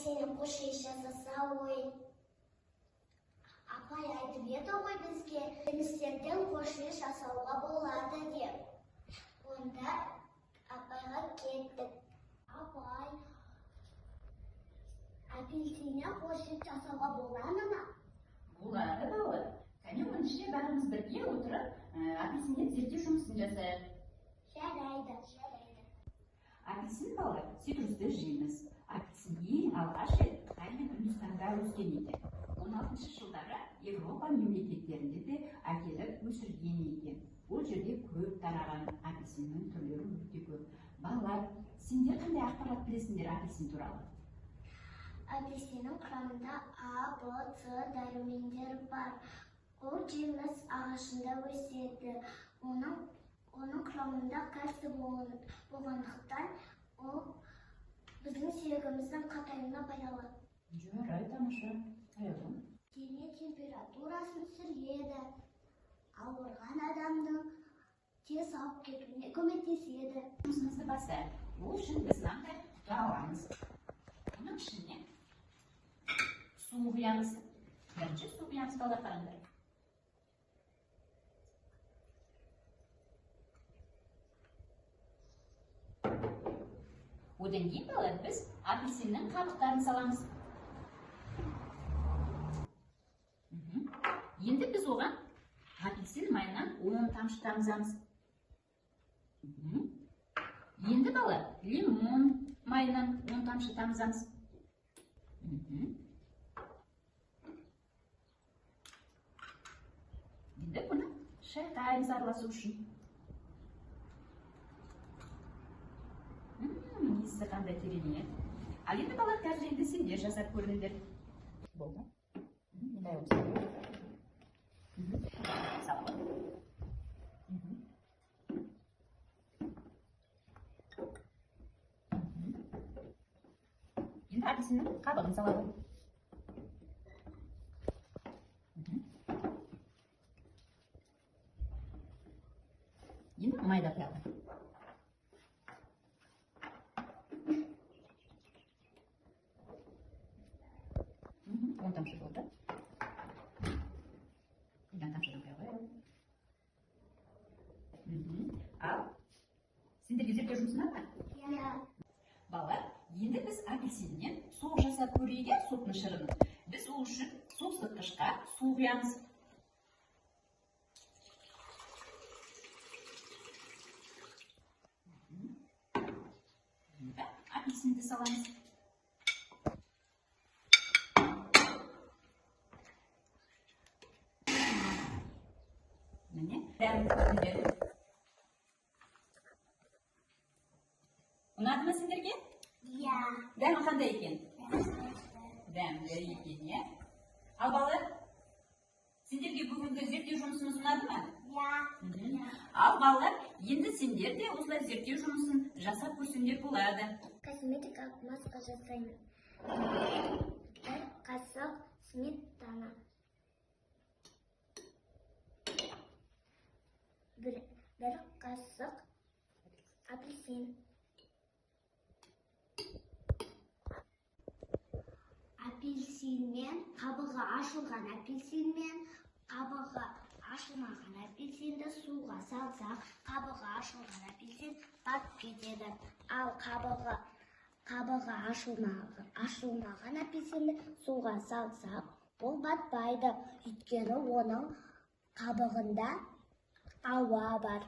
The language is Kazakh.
апельсиннен қош еш жасаса ғой. Апай айтып еді ғой бізге жемістерден қош еш жасауға болады деп. Онда апайға кеттік. Апай, апельсиннен қош еш жасауға болады ма? Болады бауыр. Кәне оның ішіне бәріміз бірге отырып, апельсиннен зерттеу жұмысын жасайық. Жарайды. Апельсин бауыр цитрусты жеміс. Апельсин ең алғаш рет Қытай мен Үндістанда өскен екен. 16-шы жылдары Европа мемлекеттерінде де әкеліп өсірген екен. Ол жерде көп тараған апельсиннің түрлері өте көп. Балалар, сендер қандай ақпарат білесіңдер апельсин туралы? Апельсиннің құрамында А, Б, С дәрумендер бар. Ол жеміс ағашында өседі. Оның құрамында кальций болғандықтан ол біздің сүйегіміздің қатаюына пайдалы. Жарайды, тамаша. Аяғым. Дене температурасын түсіреді. Ауырған адамның тез сауығып кетуіне көмектеседі. Жұмысымызды бастайық. Ол үшін біз мынандай құта аламыз. Оның ішіне су құямыз. Бірінші су құямыз, балалар, қараңдар. Одан кейін балалар біз апельсиннің қабықтарын саламыз. Енді біз оған апельсин майынан 10 тамшы тамызамыз. Енді балалар лимон майынан 10 тамшы тамызамыз. Енді бұны шайқаймыз араласу үшін. Иісі қандай керемет. Ал енді балалар, қазір енді сендер жасап көріңдер. Болды. Мындай болса. Саламын. Енді апельсиннің қабығын саламын. Енді майда құямын. Тамшы болды. Енді тамшыдан қойып. Ал, сендерге зерттеу жұмысына ма? Иә. Балалар, енді біз апельсиннен сок жасап көрейік, соктың шырынын. Біз ол үшін суықтатқышқа су құямыз. Енді апельсинді саламыз. Дәмді көріңдер. Ұнады ма сендерге? Иә. Дәмі қандай екен? Дәмді екен, е? Ал балалар, сендерге бүгінгі зерттеу жұмысымыз ұнады ма? Иә. Ал балалар, енді сендер де осылай зерттеу жұмысын жасап көрсеңдер болады. Косметикалық маска жасаймын. Бір қасық сметана. Бір қасық апельсин. Апельсинмен, қабығы ашылған апельсинмен, қабығы ашылмаған апельсинді суға салсақ, қабығы ашылған апельсин батып кетеді. Ал қабығы ашылмаған апельсинді суға салсақ, ол батпайды. Өйткені оның қабығында ауа бар.